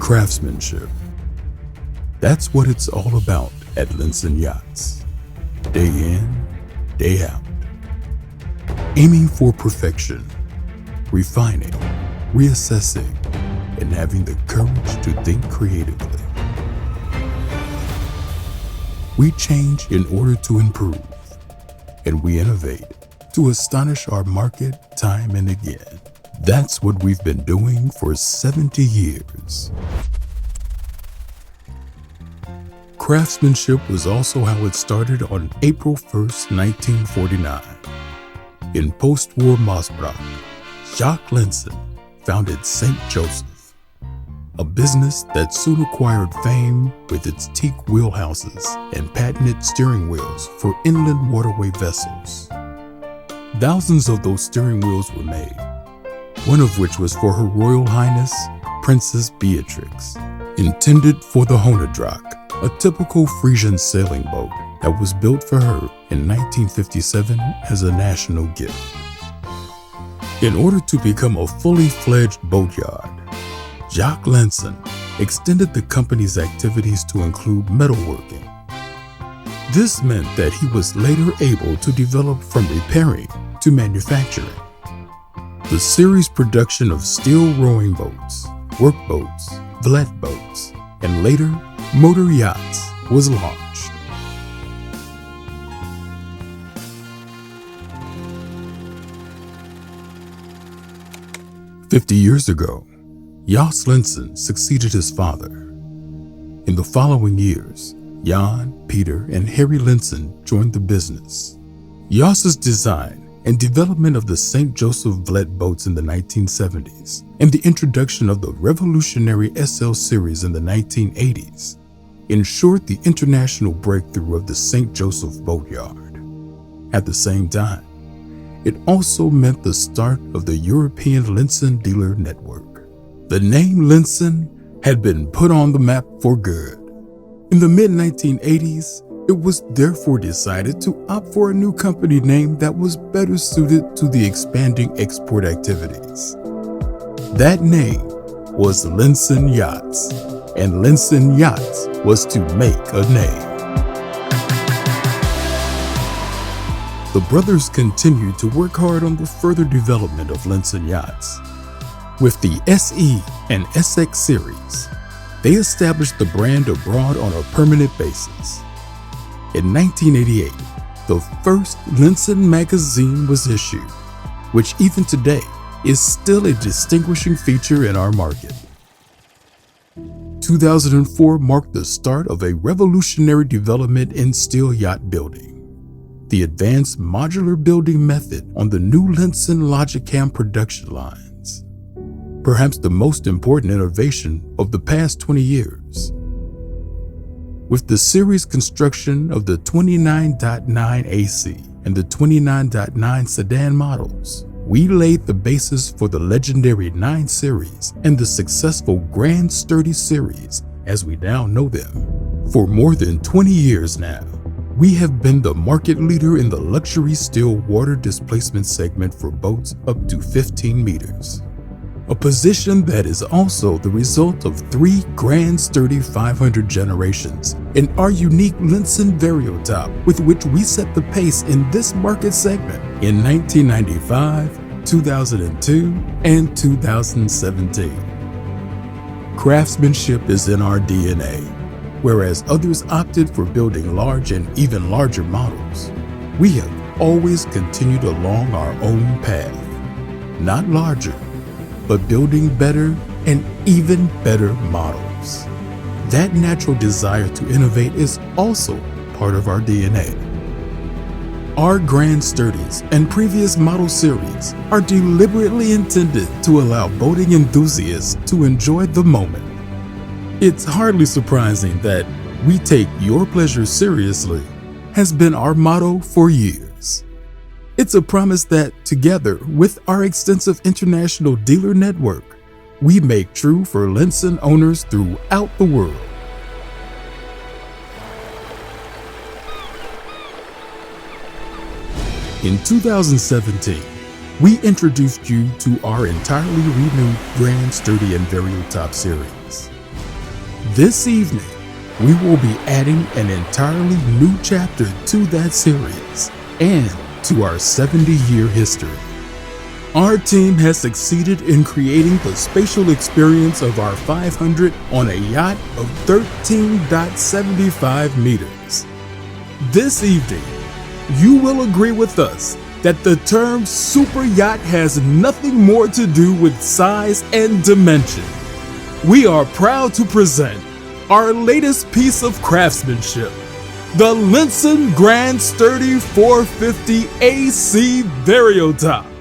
craftsmanship. That's what it's all about at Linssen Yachts. Day in, day out. Aiming for perfection, refining, reassessing, and having the courage to think creatively. We change in order to improve, and we innovate to astonish our market time and again. That's what we've been doing for 70 years. Craftsmanship was also how it started on April 1st, 1949. In post-war Maasbracht, Jacques Linssen founded St. Joseph, a business that soon acquired fame with its teak wheelhouses and patented steering wheels for inland waterway vessels. Thousands of those steering wheels were made, one of which was for Her Royal Highness Princess Beatrix, intended for the Honedrak, a typical Frisian sailing boat that was built for her in 1957 as a national gift. In order to become a fully fledged boatyard, Jacques Linssen extended the company's activities to include metalworking. This meant that he was later able to develop from repairing to manufacturing. The series production of steel rowing boats, workboats, vlet boats, and later motor yachts was launched. "50 years ago, Jos Linssen succeeded his father. In the following years, Jan, Peter, and Harry Linssen joined the business. Jos's design and development of the St. Joseph vlet boats in the 1970s and the introduction of the revolutionary SL series in the 1980s ensured the international breakthrough of the St. Joseph boatyard. At the same time, it also meant the start of the European Linssen dealer network. The name Linssen had been put on the map for good. In the mid-1980s, it was therefore decided to opt for a new company name that was better suited to the expanding export activities. That name was Linssen Yachts, and Linssen Yachts was to make a name. The brothers continued to work hard on the further development of Linssen Yachts. With the SE and SX series, they established the brand abroad on a permanent basis. In 1988, the first Linssen magazine was issued, which even today is still a distinguishing feature in our market. 2004 marked the start of a revolutionary development in steel yacht building. The advanced modular building method on the new Linssen Logicam production lines. Perhaps the most important innovation of the past 20 years. With the series construction of the 29.9 AC and the 29.9 sedan models, we laid the basis for the legendary 9 series and the successful Grand Sturdy series as we now know them. For more than 20 years now, we have been the market leader in the luxury steel water displacement segment for boats up to 15 meters. A position that is also the result of 3 Grand Sturdy 500 generations in our unique Linssen Variotop, with which we set the pace in this market segment in 1995, 2002, and 2017. Craftsmanship is in our DNA, whereas others opted for building large and even larger models. We have always continued along our own path, not larger, but building better and even better models. That natural desire to innovate is also part of our DNA. Our Grand Sturdies and previous model series are deliberately intended to allow boating enthusiasts to enjoy the moment. It's hardly surprising that "we take your pleasure seriously" has been our motto for years. It's a promise that, together with our extensive international dealer network, we make true for Linssen owners throughout the world. In 2017, we introduced you to our entirely renewed Grand Sturdy and Variotop series. This evening, we will be adding an entirely new chapter to that series and to our 70-year history. Our team has succeeded in creating the spatial experience of our 500 on a yacht of 13.75 meters. This evening, you will agree with us that the term super yacht has nothing more to do with size and dimension. We are proud to present our latest piece of craftsmanship, the Linssen Grand Sturdy 450 AC Variotop.